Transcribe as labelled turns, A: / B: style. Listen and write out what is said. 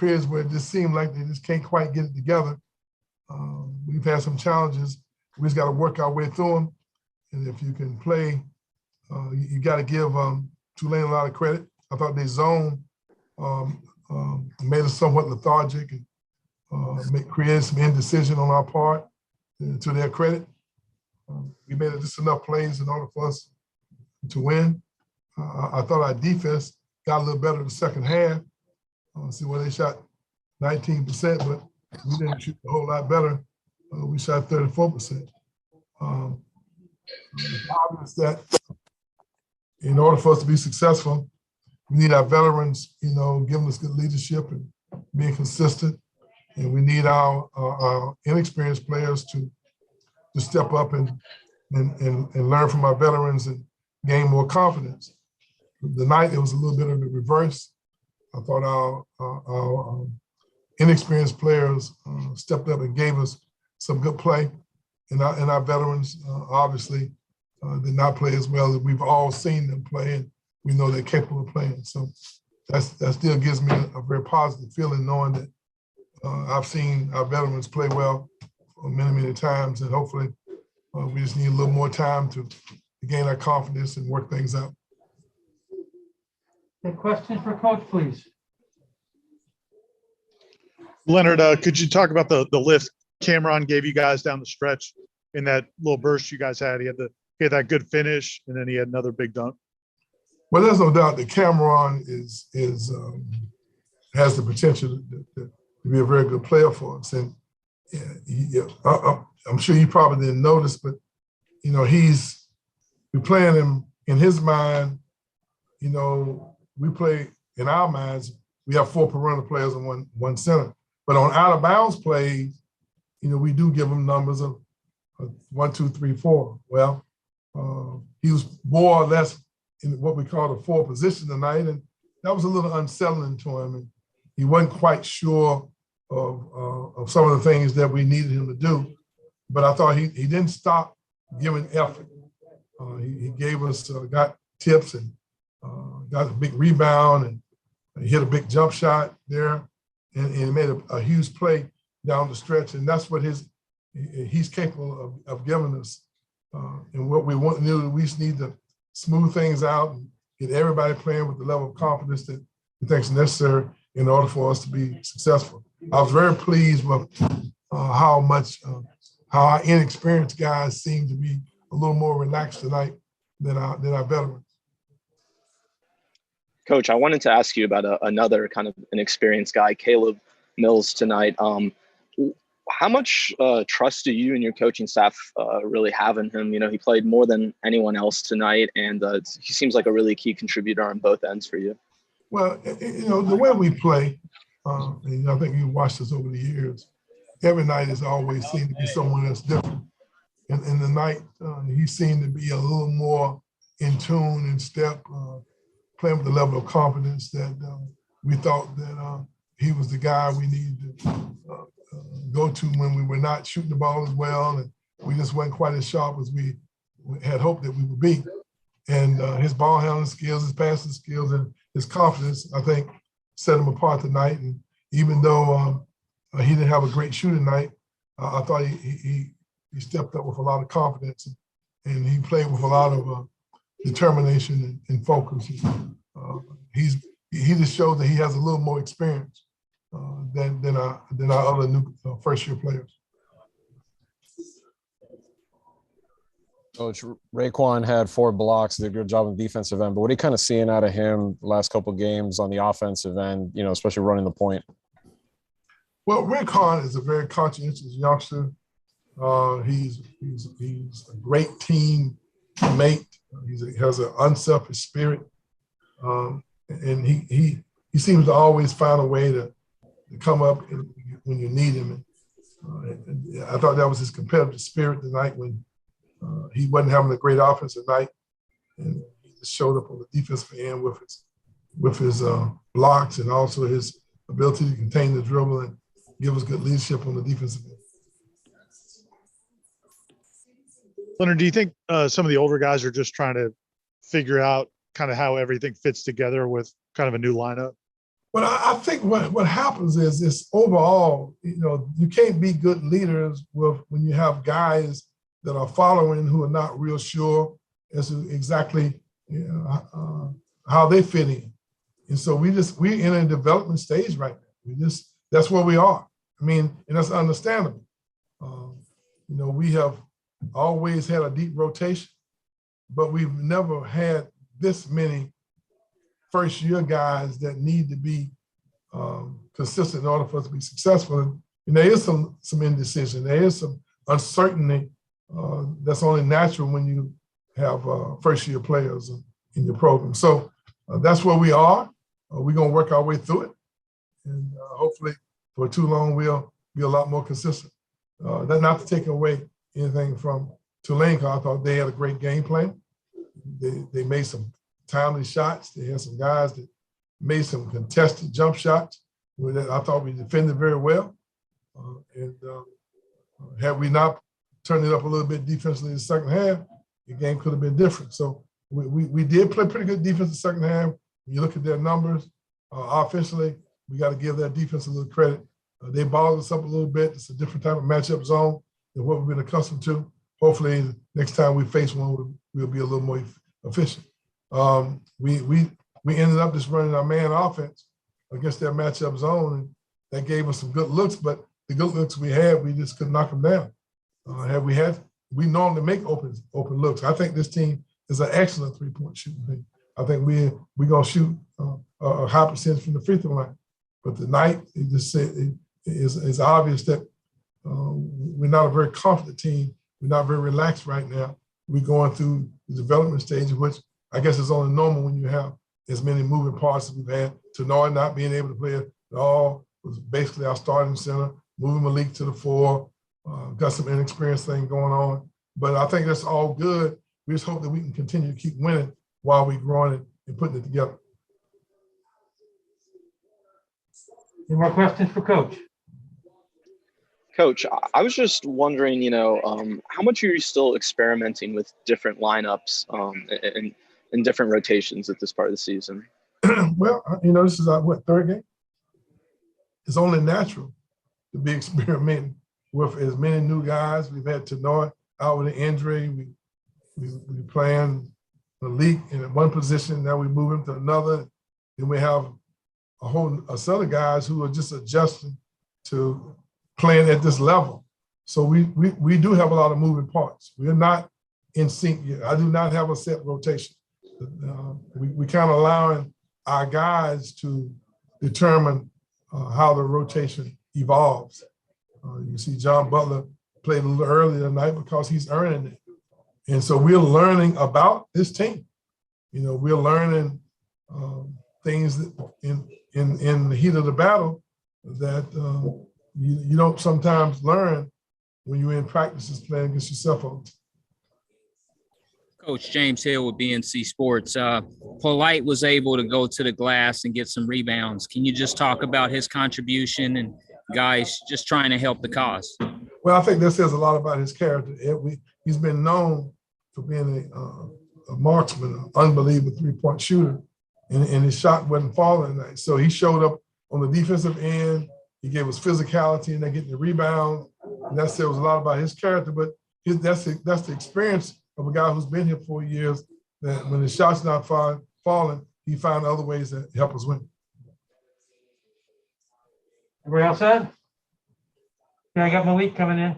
A: periods where it just seemed like they just can't quite get it together. We've had some challenges. We just got to work our way through them. And if you can play, you got to give Tulane a lot of credit. I thought their zone made us somewhat lethargic and created some indecision on our part, to their credit. We made just enough plays in order for us to win. I thought our defense got a little better in the second half. See where they shot 19%, but we didn't shoot a whole lot better. We shot 34%. It's obvious that in order for us to be successful, we need our veterans, giving us good leadership and being consistent. And we need our inexperienced players to step up and learn from our veterans and gain more confidence. The night, it was a little bit of the reverse. I thought our inexperienced players stepped up and gave us some good play. And our veterans obviously did not play as well as we've all seen them play, and we know they're capable of playing. So that still gives me a very positive feeling, knowing that I've seen our veterans play well many, many times, and hopefully we just need a little more time to gain our confidence and work things out.
B: A question for Coach, please.
C: Leonard, could you talk about the lift Cameron gave you guys down the stretch in that little burst you guys had? He had that good finish, and then he had another big dunk.
A: Well, there's no doubt that Cameron has the potential to be a very good player for us. And I'm sure you probably didn't notice, but we're playing him in his mind. We play in our minds. We have 4 perimeter players and one center. But on out of bounds plays, we do give him numbers of 1, 2, 3, 4. Well, he was more or less in what we call the 4 position tonight, and that was a little unsettling to him. And he wasn't quite sure of some of the things that we needed him to do. But I thought he didn't stop giving effort. He gave us, got tips and got a big rebound, and he hit a big jump shot there, and made a huge play down the stretch. And that's what he's capable of giving us. And what we want to do, we just need to smooth things out and get everybody playing with the level of confidence that we think is necessary in order for us to be successful. I was very pleased with how our inexperienced guys seem to be a little more relaxed tonight than our veterans.
D: Coach, I wanted to ask you about another kind of an experienced guy, Caleb Mills, tonight. How much trust do you and your coaching staff really have in him? He played more than anyone else tonight, and he seems like a really key contributor on both ends for you.
A: Well, the way we play, and I think you've watched us over the years, every night has always seemed to be someone that's different. And the night, he seemed to be a little more in tune and step, playing with the level of confidence that we thought that he was the guy we needed to go to when we were not shooting the ball as well, and we just weren't quite as sharp as we had hoped that we would be. And his ball handling skills, his passing skills, and his confidence, I think, set him apart tonight. And even though he didn't have a great shooting night, I thought he stepped up with a lot of confidence, and he played with a lot of determination and focus. He just showed that he has a little more experience than our other new first-year players.
E: Coach, Raekwon had 4 blocks, did a good job on the defensive end, but what are you kind of seeing out of him the last couple of games on the offensive end, especially running the point?
A: Well, Raekwon is a very conscientious youngster. He's a great teammate. He has an unselfish spirit, and he seems to always find a way to come up when you need him. And I thought that was his competitive spirit tonight when he wasn't having a great offensive night, and he just showed up on the defensive end with his blocks and also his ability to contain the dribble and give us good leadership on the defensive end.
C: Leonard, do you think some of the older guys are just trying to figure out kind of how everything fits together with kind of a new lineup?
A: Well, I think what happens is this overall, you can't be good leaders when you have guys that are following who are not real sure as to exactly how they fit in. And so we're in a development stage right now. That's where we are. I mean, and that's understandable. We have always had a deep rotation, but we've never had this many first-year guys that need to be consistent in order for us to be successful. And there is some indecision. There is some uncertainty that's only natural when you have first-year players in your program. So that's where we are. We're going to work our way through it. And hopefully for Tulane, we'll be a lot more consistent. That's not to take away anything from Tulane, because I thought they had a great game plan. They made some timely shots. They had some guys that made some contested jump shots. I thought we defended very well. Had we not turned it up a little bit defensively in the second half, the game could have been different. So we did play pretty good defense in the second half. When you look at their numbers offensively, we got to give their defense a little credit. They balled us up a little bit. It's a different type of matchup zone than what we've been accustomed to. Hopefully, next time we face one, we'll be a little more efficient. We ended up just running our man offense against their matchup zone, and that gave us some good looks. But the good looks we had, we just couldn't knock them down. We normally make open looks. I think this team is an excellent three-point shooting team. I think we're gonna shoot a high percentage from the free throw line. But tonight, it's obvious that we're not a very confident team. We're not very relaxed right now. We're going through the development stage, which I guess is only normal when you have as many moving parts as we've had. Tenor not being able to play at all was basically our starting center, moving Malik to the 4, got some inexperienced thing going on. But I think that's all good. We just hope that we can continue to keep winning while we're growing it and putting it together.
B: Any more questions for Coach?
D: Coach, I was just wondering, how much are you still experimenting with different lineups and different rotations at this part of the season?
A: Well, this is our third game? It's only natural to be experimenting with as many new guys. We've had Tenor out with an injury. We playing Malik in one position, now we move him to another. Then we have a set of guys who are just adjusting to playing at this level. So we do have a lot of moving parts. We're not in sync yet. I do not have a set rotation. We kind of allowing our guys to determine how the rotation evolves. You see John Butler played a little early tonight because he's earning it. And so we're learning about this team. We're learning things that in the heat of the battle that you don't sometimes learn when you're in practices playing against yourself all the time.
F: Coach James Hill with BNC Sports. Polite was able to go to the glass and get some rebounds. Can you just talk about his contribution and guys just trying to help the cause?
A: Well, I think that says a lot about his character. He's been known for being a marksman, an unbelievable three-point shooter, and his shot wasn't falling tonight. So he showed up on the defensive end. He gave us physicality and then getting the rebound. And that says a lot about his character, but that's the experience of a guy who's been here 4 years, that when the shot's not falling, he found other ways to help us win.
B: Everybody else said? Yeah, I got Malik coming in.